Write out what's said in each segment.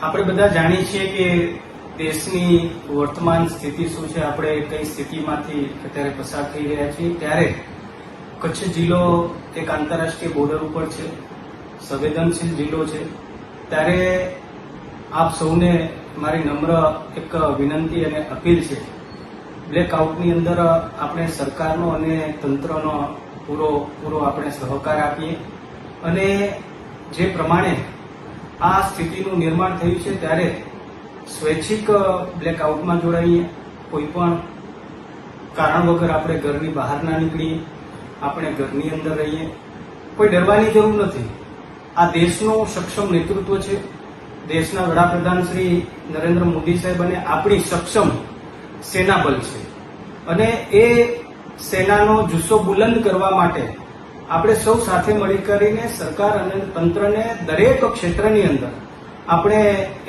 આપણે બધા જાણીએ છીએ કે દેશની વર્તમાન સ્થિતિ શું છે, આપણે કઈ સ્થિતિમાંથી અત્યારે પસાર થઈ રહ્યા છીએ. ત્યારે કચ્છ જિલ્લો એક આંતરરાષ્ટ્રીય બોર્ડર ઉપર છે, સંવેદનશીલ જિલ્લો છે. ત્યારે આપ સૌને મારી નમ્ર એક વિનંતી અને અપીલ છે, બ્લેકઆઉટની અંદર આપણે સરકારનો અને તંત્રનો પૂરો આપણે સહકાર આપીએ અને જે પ્રમાણે આ સ્થિતિનું નિર્માણ થયું છે ત્યારે સ્વૈચ્છિક બ્લેકઆઉટમાં જોડાઈએ. કોઈ પણ કારણ વગર આપણે ઘરની બહાર ના નીકળીએ, આપણે ઘરની અંદર રહીએ. કોઈ ડરવાની જરૂર નથી. આ દેશનું સક્ષમ નેતૃત્વ છે. દેશના વડાપ્રધાન શ્રી નરેન્દ્ર મોદી સાહેબ અને આપણી સક્ષમ સેનાબળ છે અને એ સેનાનો જુસ્સો બુલંદ કરવા માટે આપણે સૌ સાથે મળી કરીને સરકાર અને તંત્રને દરેક ક્ષેત્રની અંદર આપણે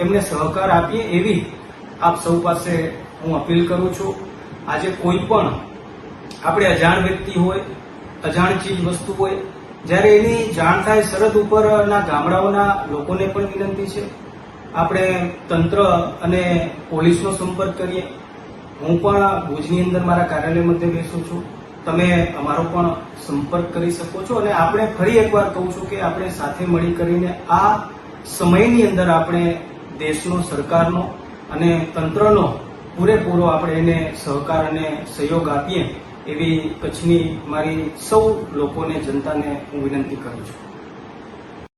એમને સહકાર આપીએ એવી આપ સૌ પાસે હું અપીલ કરું છું. આજે કોઈ પણ આપણે અજાણ વ્યક્તિ હોય, અજાણ ચીજ વસ્તુ હોય, જ્યારે એની જાણ થાય સરહદ ઉપરના ગામડાઓના લોકોને પણ વિનંતી છે આપણે તંત્ર અને પોલીસનો સંપર્ક કરીએ. હું પણ ભુજની અંદર મારા કાર્યાલય મધ્ય બેસું છું, તમે અમારો પણ સંપર્ક કરી શકો છો અને આપણે ફરી એકવાર કહું છું કે આપણે સાથે મળી કરીને આ સમયની અંદર આપણે દેશનો, સરકારનો અને તંત્રનો પૂરેપૂરો આપણે એને સહકાર અને સહયોગ આપીએ એવી કચ્છની મારી સૌ લોકોને, જનતાને હું વિનંતી કરું છું.